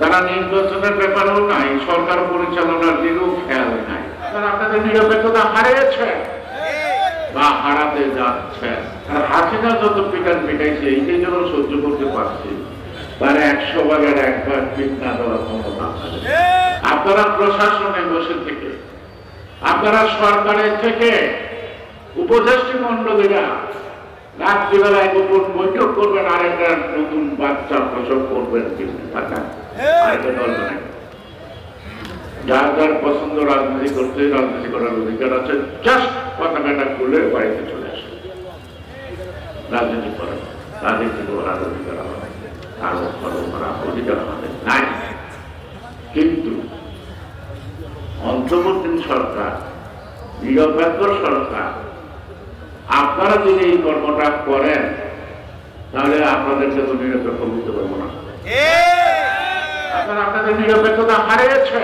তারা নির্বাচনের ব্যাপারেও নাই, সরকার পরিচালনার দিকেও খেয়াল নাই। তারা আপনাদের নিরপেক্ষতা হারিয়েছে বা হারাতে যাচ্ছে। আর হাসিনা যত পিটান পিটাইছে এইটাই যেন সহ্য করতে পারছি, তারা 100 ভাগের 1 ভাগ পিট না দেওয়ার ক্ষমতা আছে। আপনারা প্রশাসনে বসে থেকে, আপনারা সরকারের থেকে উপদেষ্টা মন্ডলীরা রাত্রিবেলায় গোপন বৈঠক করবেন, আরেকটা নতুন বাচ্চা প্রসব করবেন, কিন্তু আরেকটা দল নাই। যার যার পছন্দ রাজনীতি করতে, রাজনীতি করার অধিকার আছে, জাস্ট পতাকাটা খুলে বাড়িতে চলে আসে, রাজনীতি করেন। রাজনীতি করার অধিকার আমাদের, আরো ফলো করার অধিকার আমাদের নাই। কিন্তু অন্তর্বর্তী সরকার, নিরপেক্ষ সরকার, আপনারা যদি এই কর্মটা করেন তাহলে আপনাদেরকে তো নিরপেক্ষ বুঝতে পারবো না। আপনারা আপনাদের নিরপেক্ষতা হারিয়েছে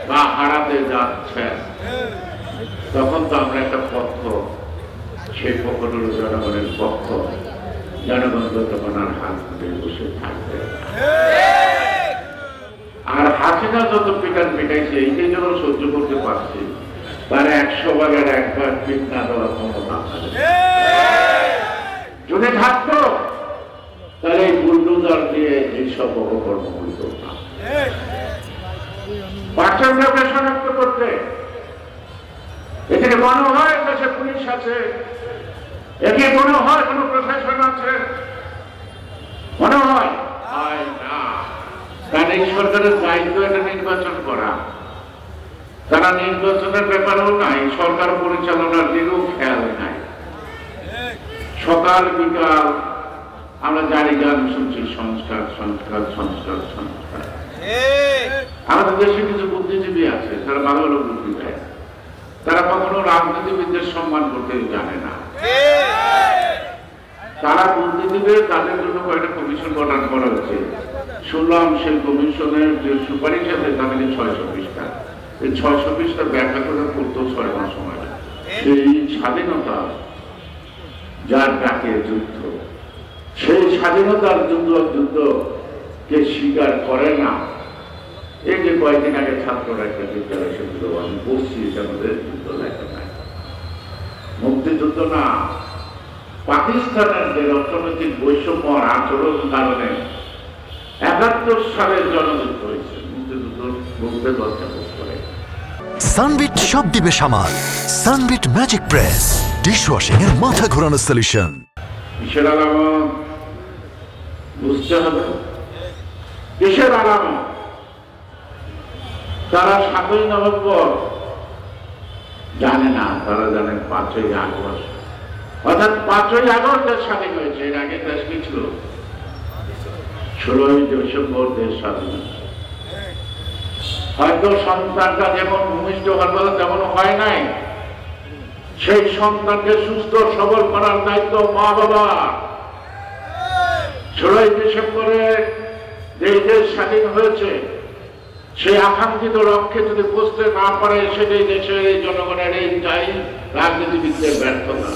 বা হারাতে যাচ্ছে। তখন তো আমরা একটা পক্ষ, সেই পক্ষটা হল জনগণের পক্ষ। জনগণ তখন আর হাত ধরে বসে থাকবে। আর হাসিনা যত পিটান পিটাইছে এইটাই যেন সহ্য করতে পারছি, তারা 100 ভাগের 1 ভাগ পিট না দেওয়ার ক্ষমতা আছে। যদি থাকতো তাহলে এই বুলডোজার দিয়ে এইসব অপকর্ম হইত না। বাচ্চাকে শনাক্ত করতে এখানে মনে হয় দেশে পুলিশ আছে, একে মনে হয় কোন প্রশাসন আছে, মনে হয় না। কারণ এই সরকারের দায়িত্ব এটা নির্বাচন করা। তারা নির্বাচনের ব্যাপারেও নাই, সরকার পরিচালনার দিকেও খেয়াল নাই। সকাল বিকাল আমরা জারি গান শুনছি, সংস্কার সংস্কার সংস্কার সংস্কার। আমাদের দেশে কিছু বুদ্ধিজীবী আছে, তারা ভালো ভালো বুদ্ধি দেয়। তারা কখনো রাজনীতিবিদদের সম্মান করতে জানে না। তারা বুদ্ধি দিবে, তাদের জন্য কয়েকটা কমিশন গঠন করা হচ্ছে। শুনলাম সেই কমিশনের যে সুপারিশ আছে তা নাকি 600 পৃষ্ঠা। এই 600 পৃষ্ঠার ব্যাখ্যা করে করতেও 6 মাস সময় লাগে। সেই স্বাধীনতা যার ডাকে যুদ্ধ, সেই স্বাধীনতার যুদ্ধকে স্বীকার করে না। এই যে কয়েকদিন আগে ছাত্ররা একটা বিদ্যালয় সেগুলো আমি বসছি, এটা আমাদের যুদ্ধ লেখা নাই, মুক্তিযুদ্ধ না। পাকিস্তানের যে অর্থনৈতিক বৈষম্য আচরণ কারণে 71 সালের জনযুদ্ধ হয়েছে, মুক্তিযুদ্ধ বলতে দরজা করে। সানবিট সব দিবে সামাল। সানবিট ম্যাজিক প্রেস ডিশওয়াশিং এর মাথা ঘোরানো সলিউশন। কিসের আলামত বুঝতে হবে, কিসের আলামত? তারা 7ই নভেম্বর জানে না, তারা জানেন 5ই আগস্ট, অর্থাৎ 5ই আগস্ট স্বাধীন হয়েছে। এর আগে দেশ কি ছিল? 16ই ডিসেম্বর দেশ স্বাধীন। হয়তো সন্তানটা যেমন ভূমিষ্ঠ হওয়ার কথা তেমন হয় নাই, সেই সন্তানকে সুস্থ সবল করার দায়িত্ব মা বাবা। 16ই ডিসেম্বরে যে দেশ স্বাধীন হয়েছে, সেই আকাঙ্ক্ষিত লক্ষ্যে যদি পৌঁছতে না পারে, সেটাই দেশের এই জনগণের এই রাজনীতিবিদদের ব্যর্থতা।